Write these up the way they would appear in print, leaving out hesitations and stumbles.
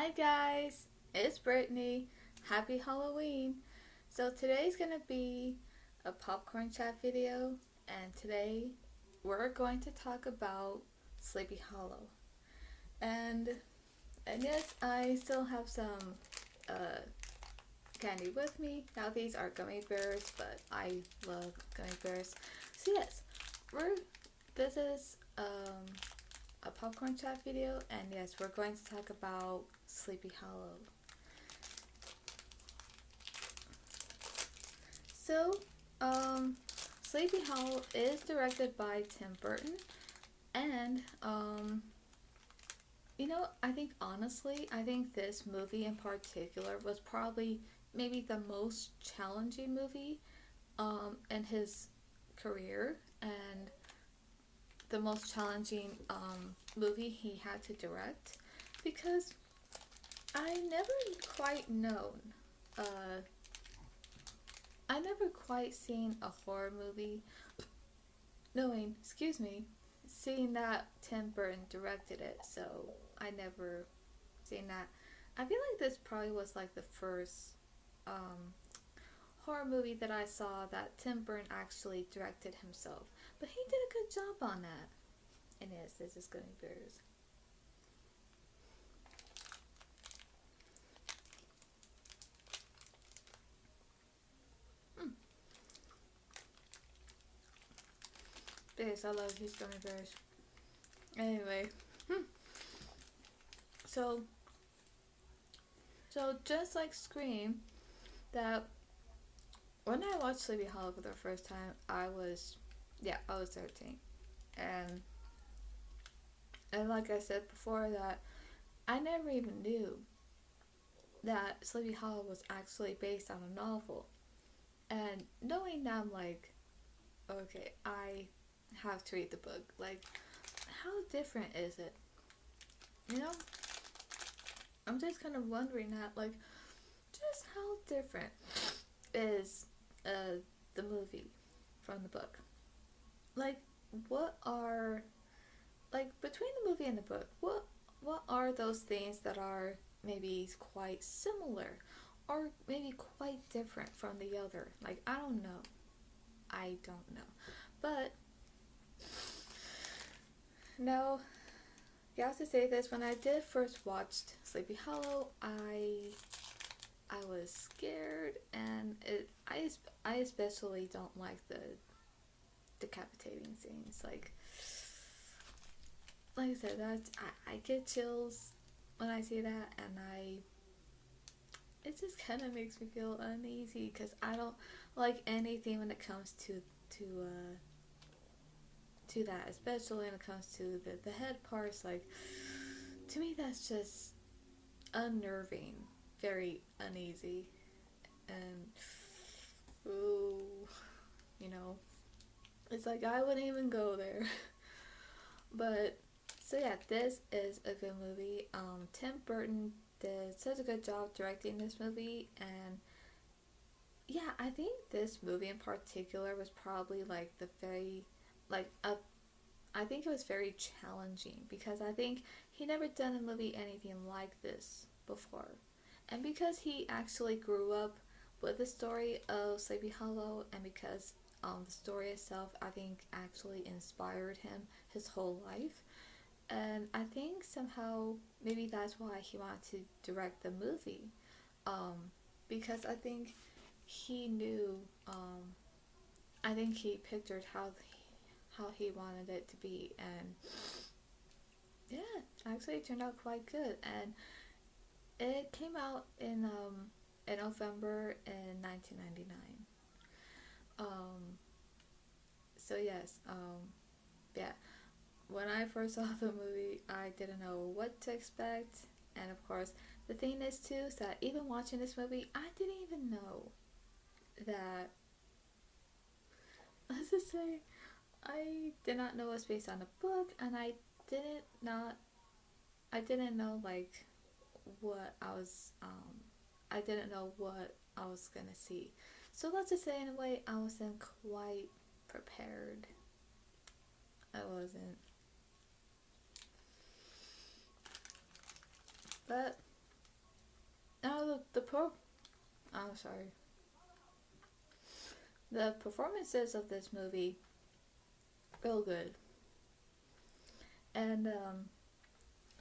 Hi guys, it's Brittany. Happy Halloween. So today's gonna be a popcorn chat video, and today we're going to talk about Sleepy Hollow. And yes, I still have some uh, candy with me. Now these are gummy bears, but I love gummy bears. So yes, we're this is a popcorn chat video, and yes, we're going to talk about Sleepy Hollow. So, um, Sleepy Hollow is directed by Tim Burton, and I think honestly, I think this movie in particular was probably maybe the most challenging movie in his career, and the most challenging movie he had to direct, because I never quite known. Uh, I never quite seen a horror movie seeing that Tim Burton directed it, so I never seen that. I feel like this probably was like the first horror movie that I saw that Tim Burton actually directed himself. But he did a good job on that. And yes, this is Gummy Bears. Yes, I love these Gummy Bears. Anyway, so just like Scream, that when I watched Sleepy Hollow for the first time, I was 13, and like I said before, that I never even knew that Sleepy Hollow was actually based on a novel. And knowing that, I'm like, okay, I have to read the book. Like, how different is it? You know, I'm just kind of wondering that, like, just how different is the movie from the book? Like, what are, like, between the movie and the book, what are those things that are maybe quite similar, or maybe quite different from the other? Like, I don't know. But no, you have to say this. When I did first watch Sleepy Hollow, I was scared, and I especially don't like the decapitating scenes. Like I said, I get chills when I see that, and it just kind of makes me feel uneasy, because I don't like anything when it comes to that, especially when it comes to the head parts. Like, to me, that's just unnerving, very uneasy, and ooh, you know, it's like I wouldn't even go there. But so yeah, this is a good movie. Tim Burton did such a good job directing this movie, and yeah, I think this movie in particular was probably like the very, like a I think it was very challenging, because I think he never done a movie anything like this before. And because he actually grew up with the story of Sleepy Hollow, and because the story itself, I think, actually inspired him his whole life. And I think somehow maybe that's why he wanted to direct the movie. Because I think he knew, I think he pictured how he wanted it to be, and yeah, actually it turned out quite good. And it came out in November in 1999. So yes, yeah. When I first saw the movie, I didn't know what to expect, and of course, the thing is too, is that even watching this movie, I didn't even know that. Let's just say, I did not know it was based on a book, and I didn't know like what I didn't know what I was gonna see. So let's just say, in a way, I wasn't quite prepared. I wasn't. But I'm sorry. The performances of this movie, real good. And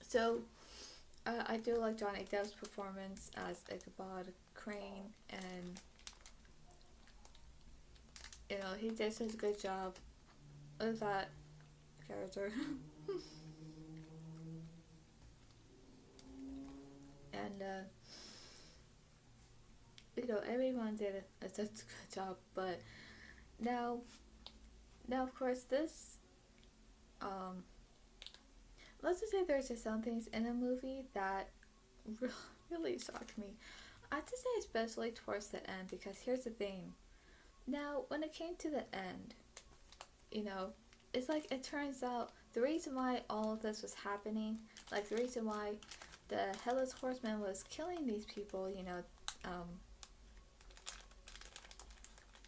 so I do like Johnny Depp's performance as Ichabod Crane, and he did such a good job with that character. And everyone did such a good job. But now of course this let's just say there's just some things in the movie that really shocked me. I have to say especially towards the end, because here's the thing. Now, when it came to the end, it's like it turns out the reason why all of this was happening, like the reason why the Headless Horseman was killing these people,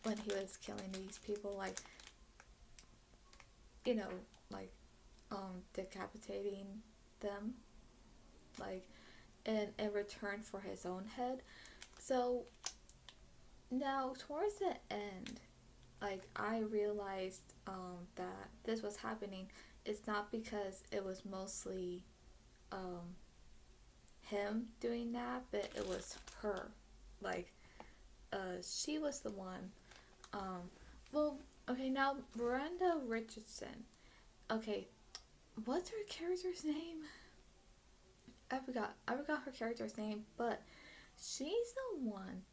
when he was killing these people, like, like, decapitating them, like, in return for his own head. So, now, towards the end, like, I realized, that this was happening. It's not because it was mostly, him doing that, but it was her. Like, she was the one. Well, okay, now, Miranda Richardson. Okay, what's her character's name? I forgot her character's name, but she's the one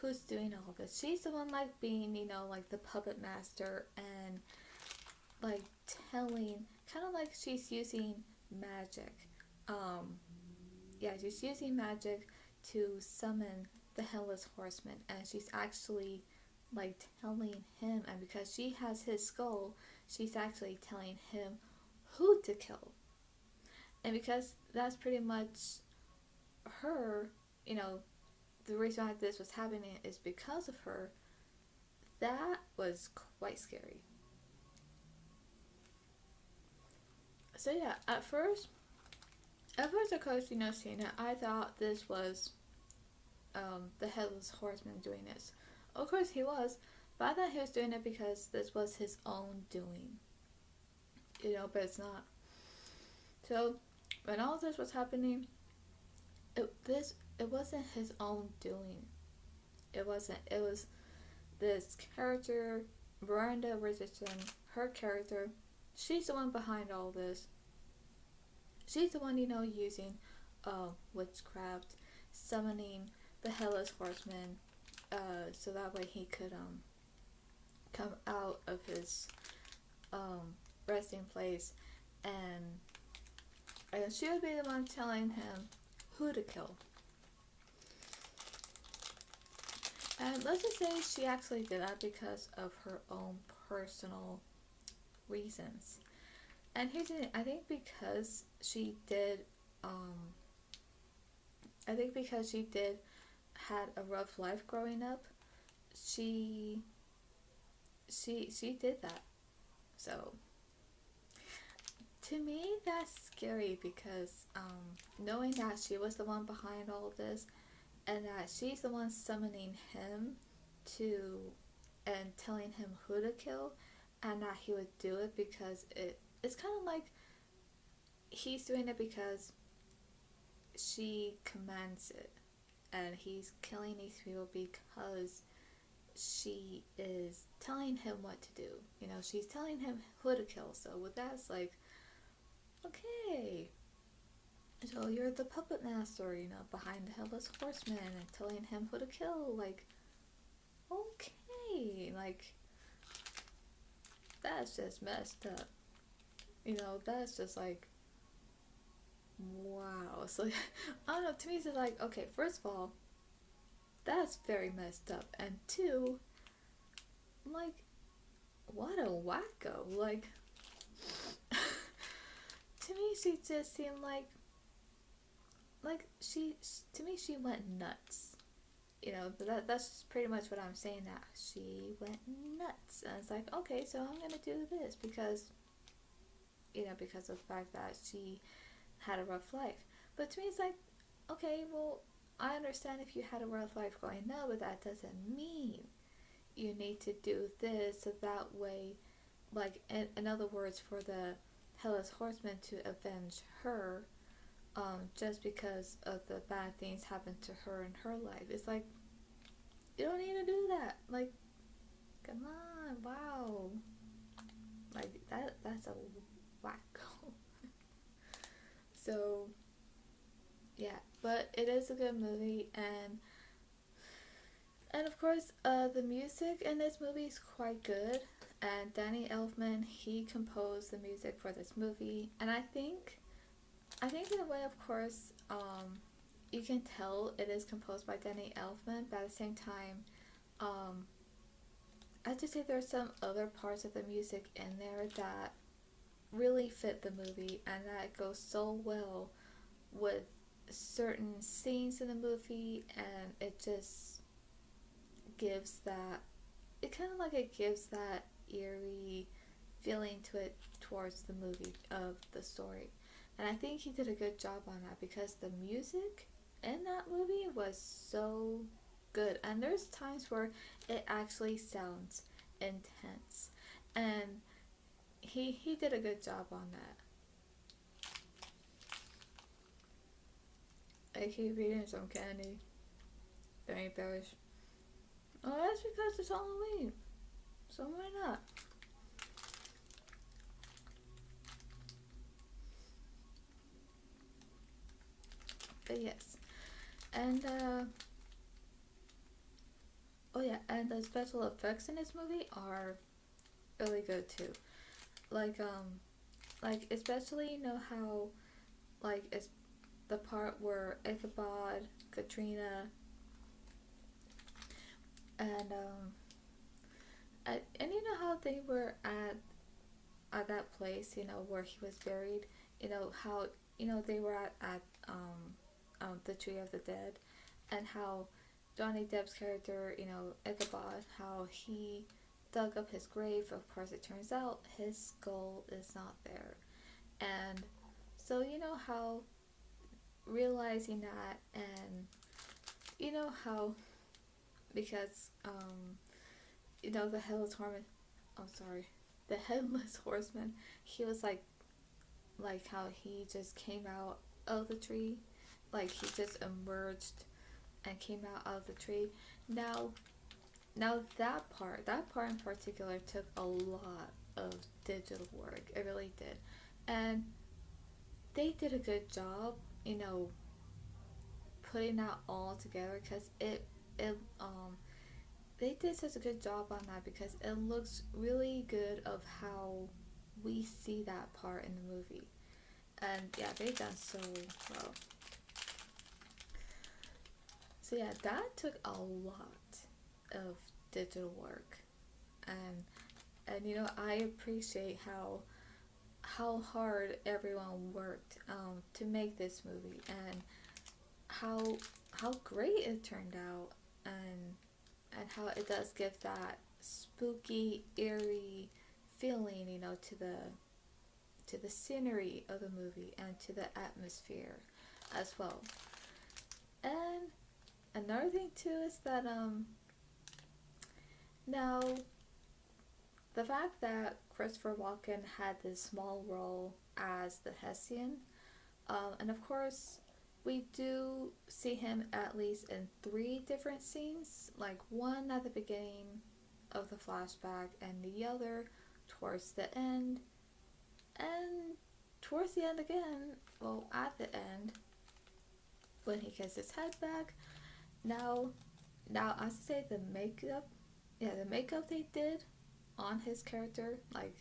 who's doing all this. She's the one, like, being, like, the puppet master, and, like, telling, kind of like she's using magic. She's using magic to summon the Headless Horseman, and she's actually, like, telling him, and because she has his skull, she's actually telling him who to kill. And because that's pretty much her, the reason why this was happening is because of her. That was quite scary. So yeah, at first of course, seeing it, I thought this was the Headless Horseman doing this. Of course he was, but I thought he was doing it because this was his own doing. But it's not. So when all this was happening, it wasn't his own doing. It wasn't. It was this character, Miranda Richardson, her character. She's the one behind all this. She's the one, using witchcraft, summoning the Headless Horseman, so that way he could come out of his resting place, and she would be the one telling him who to kill. And let's just say she actually did that because of her own personal reasons. And here's the thing, I think because she did had a rough life growing up, she did that. So to me that's scary, because knowing that she was the one behind all of this, and that she's the one summoning him and telling him who to kill, and that he would do it because it's kind of like he's doing it because she commands it, and he's killing these people because she is telling him what to do. She's telling him who to kill. So with that, it's like, okay, so you're the puppet master, behind the Headless Horseman, and telling him who to kill. Like, okay, like, that's just messed up. That's just like, wow. So, I don't know, to me it's just like, okay, first of all, that's very messed up. And two, like, what a wacko. Like, to me she just seemed like she went nuts. That's pretty much what I'm saying, that she went nuts. And it's like, okay, so I'm gonna do this because because of the fact that she had a rough life. But to me it's like, okay, well, I understand if you had a rough life growing up, but that doesn't mean you need to do this so that way, like, in other words, for the Hellas Horseman to avenge her, just because of the bad things happened to her in her life. It's like, you don't need to do that. Like, come on, wow. Like, that's a wacko. So, yeah, but it is a good movie, and of course, the music in this movie is quite good. And Danny Elfman, he composed the music for this movie, and I think in a way, of course, you can tell it is composed by Danny Elfman, but at the same time, um, I have to say there's some other parts of the music in there that really fit the movie and that goes so well with certain scenes in the movie, and it just gives that, it kind of like it gives that eerie feeling to it towards the movie of the story. And I think he did a good job on that because the music in that movie was so good. And there's times where it actually sounds intense. And he did a good job on that. I keep eating some candy. There ain't bearish. Oh, that's because it's Halloween. So why not? But yes. And oh yeah, and the special effects in this movie are really good too. Like like especially you know how like it's the part where Ichabod, Katrina, and and you know how they were at that place, you know, where he was buried. You know how you know they were at the Tree of the Dead, and how Johnny Depp's character, you know, Ichabod, how he dug up his grave. Of course, it turns out his skull is not there, and so you know how realizing that, and you know how because you know the headless horseman, I'm sorry, the headless horseman, he was like how he just came out of the tree, like he just emerged and came out of the tree. Now, that part in particular took a lot of digital work. It really did, and they did a good job, you know, putting that all together because it they did such a good job on that because it looks really good of how we see that part in the movie. And yeah, they done so well. So yeah, that took a lot of digital work, and you know I appreciate how hard everyone worked to make this movie, and how great it turned out, and how it does give that spooky, eerie feeling, you know, to the scenery of the movie and to the atmosphere as well. And another thing too is that now the fact that Christopher Walken had this small role as the Hessian, and of course we do see him at least in 3 different scenes, like one at the beginning of the flashback and the other towards the end, and towards the end again, well, at the end when he gets his head back. Now I have to say the makeup, yeah, the makeup they did on his character, like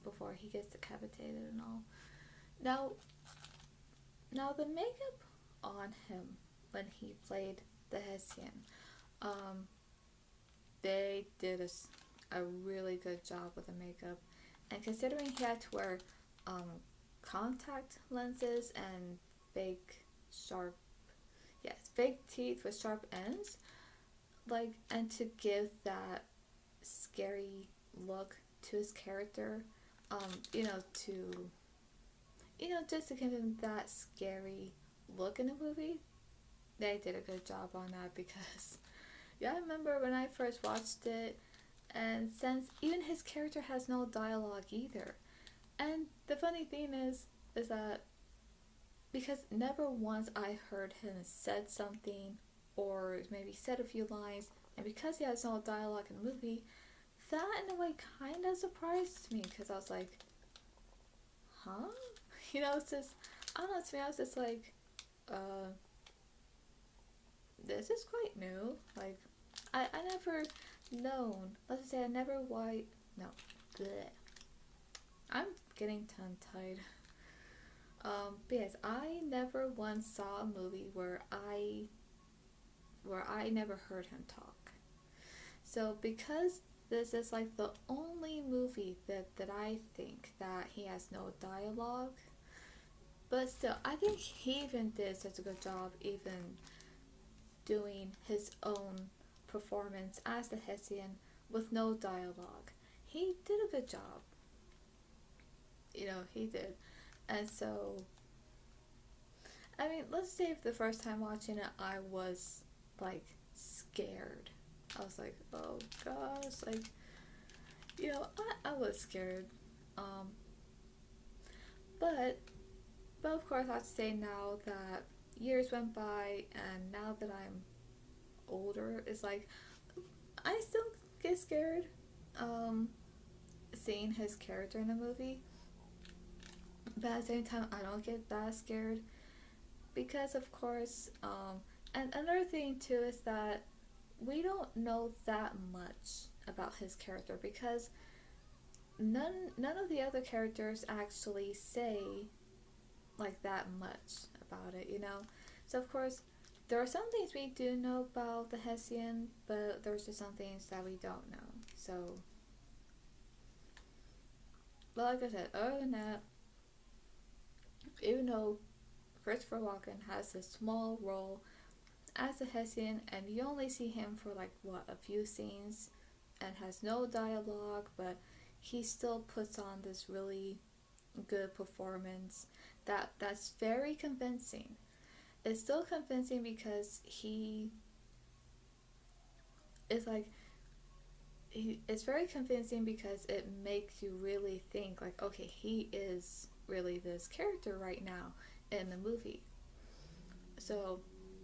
before he gets decapitated and all. Now the makeup on him when he played the Hessian, um, they did a really good job with the makeup, and considering he had to wear um, contact lenses and fake sharp, yes, fake teeth with sharp ends, like, and to give that scary look to his character, you know, to, you know, just to give him that scary look in the movie, they did a good job on that because yeah, I remember when I first watched it, and since even his character has no dialogue either. And the funny thing is that because never once I heard him said something or maybe said a few lines, and because he has no dialogue in the movie, that in a way kind of surprised me because I was like, huh? It's just, I don't know, to me I was just like, uh, this is quite new. Like, I never known, let's just say I never no, bleh. I'm getting tongue-tied. But yes, I never once saw a movie where I never heard him talk. So because this is like the only movie that I think that he has no dialogue, but still, I think he even did such a good job even doing his own performance as the Hessian with no dialogue. He did a good job. He did. And so, I mean, let's say if the first time watching it, I was like scared. I was like, oh gosh, like, I was scared. Um, but of course, I have to say now that years went by, and now that I'm older, it's like I still get scared. Seeing his character in a movie, but at the same time, I don't get that scared because, of course, and another thing too is that we don't know that much about his character because none of the other characters actually say like that much about it. So of course there are some things we do know about the Hessian, but there's just some things that we don't know. So, but like I said, other than that, even though Christopher Walken has a small role as a Hessian, and you only see him for like a few scenes, and has no dialogue, but he still puts on this really good performance that's very convincing. It's still convincing because he is like it's very convincing because it makes you really think like, okay, he is really this character right now in the movie. So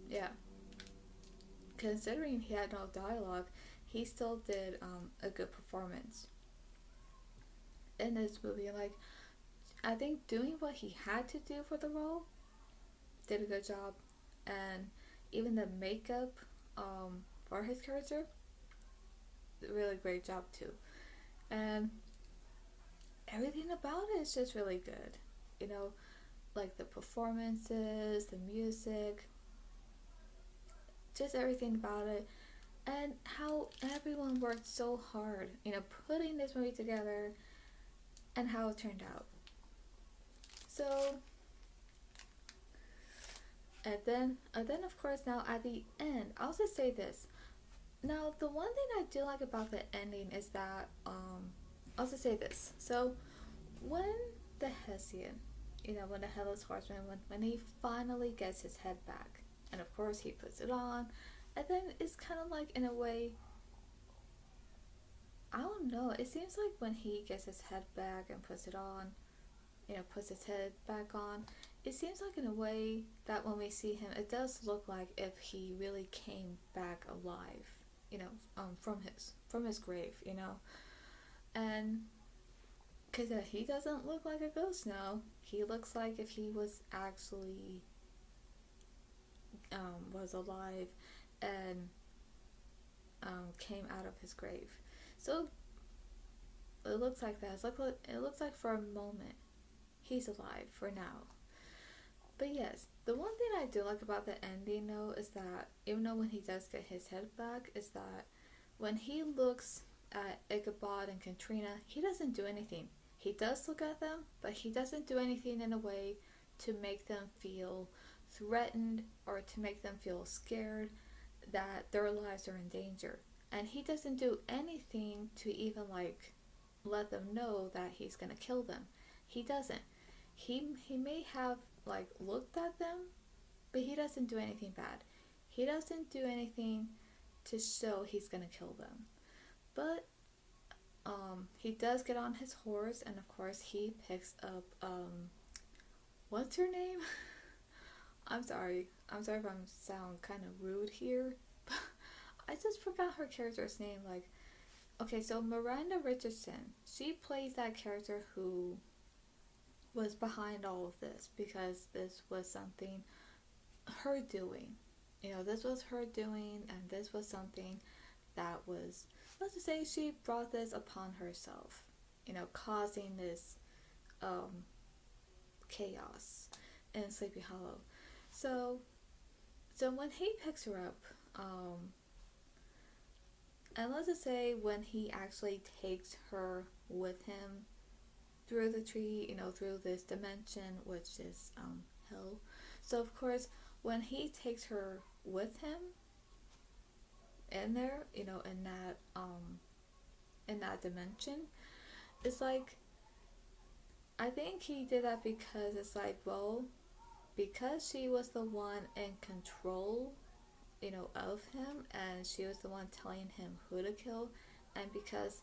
yeah, considering he had no dialogue, he still did a good performance in this movie. Like, I think doing what he had to do for the role, did a good job, and even the makeup for his character, really great job too. And everything about it is just really good. Like the performances, the music, just everything about it, and how everyone worked so hard, putting this movie together, and how it turned out. So, and then of course now at the end, I'll just say this. Now, the one thing I do like about the ending is that, I'll just say this. So, when the Hessian, when the Headless Horseman, when he finally gets his head back, and of course he puts it on, and then it's kind of like, in a way, I don't know, it seems like when he gets his head back and puts it on, puts his head back on, it seems like in a way that when we see him, it does look like if he really came back alive, from his grave, and because he doesn't look like a ghost now. He looks like if he was actually was alive and came out of his grave. So it looks like that. It looks like for a moment he's alive for now. But yes, the one thing I do like about the ending though is that even though when he does get his head back, is that when he looks at Ichabod and Katrina, he doesn't do anything. He does look at them, but he doesn't do anything in a way to make them feel threatened or to make them feel scared that their lives are in danger. And he doesn't do anything to even let them know that he's gonna kill them. He doesn't. He may have looked at them, but he doesn't do anything bad. he doesn't do anything to show he's gonna kill them. But he does get on his horse, and of course he picks up what's her name? I'm sorry if I sound kind of rude here. I just forgot her character's name. Like, okay, so Miranda Richardson, she plays that character who was behind all of this, because this was something her doing. You know, this was her doing, and this was something that was, let's just say, she brought this upon herself, you know, causing this chaos in Sleepy Hollow. So when he picks her up, and let's just say when he actually takes her with him through the tree, you know, through this dimension, which is hell. So of course, when he takes her with him in there, you know, in that dimension, it's like, I think he did that because it's like, well, because she was the one in control, you know, of him, and she was the one telling him who to kill, and because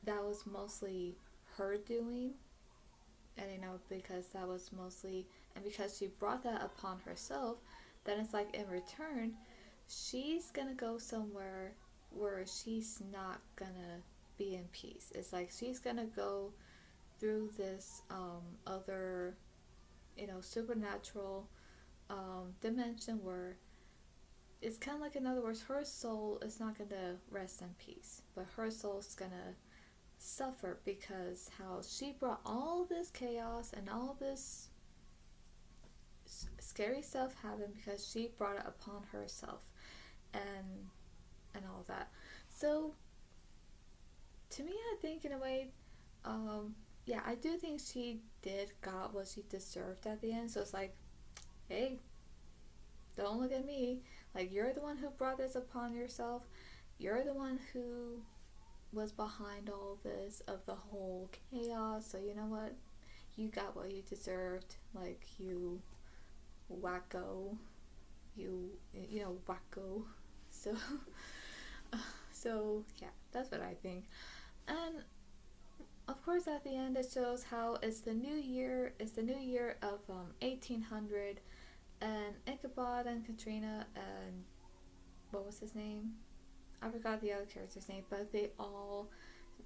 that was mostly her doing, and you know, because that was mostly, and because she brought that upon herself, then it's like, in return, she's gonna go somewhere where she's not gonna be in peace. It's like she's gonna go through this other, you know, supernatural dimension where it's kind of like, in other words, her soul is not gonna rest in peace, but her soul's gonna suffer, because how she brought all this chaos and all this scary stuff happened because she brought it upon herself, and all that. So to me, I think in a way, yeah, I do think she got what she deserved at the end. So it's like, hey, don't look at me. Like, you're the one who brought this upon yourself. You're the one who was behind all this, of the whole chaos. So you know what? You got what you deserved. Like, you wacko. You know, wacko. So, so yeah, that's what I think. And of course, at the end, it shows how it's the new year. It's the new year of 1800, and Ichabod and Katrina and what was his name? I forgot the other character's name, but they all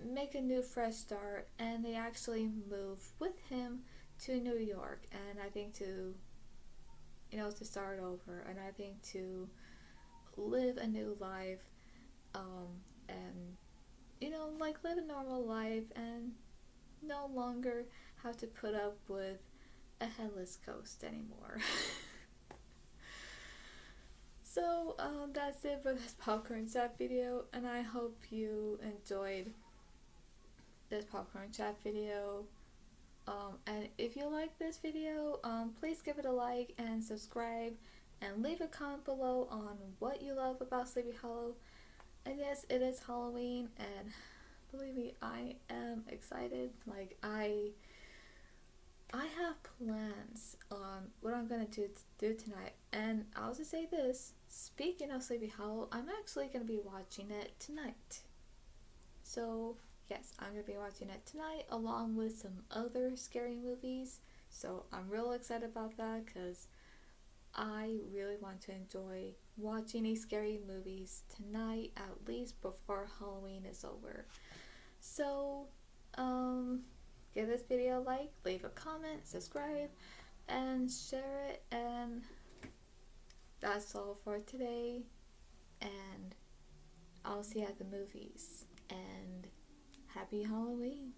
make a new fresh start, and they actually move with him to New York, and I think to, you know, to start over, and I think to live a new life, and you know, like, live a normal life and no longer have to put up with a headless ghost anymore. So that's it for this popcorn chat video, and I hope you enjoyed this popcorn chat video. And if you like this video, please give it a like and subscribe, and leave a comment below on what you love about Sleepy Hollow. And yes, it is Halloween, and believe me, I am excited. Like, I have plans on what I'm gonna do tonight, and I'll just say this: speaking of Sleepy Hollow, I'm actually gonna be watching it tonight. So yes, I'm gonna be watching it tonight along with some other scary movies. So I'm real excited about that, because I really want to enjoy watching these scary movies tonight, at least before Halloween is over. So, give this video a like, leave a comment, subscribe, and share it, and that's all for today, and I'll see you at the movies, and happy Halloween.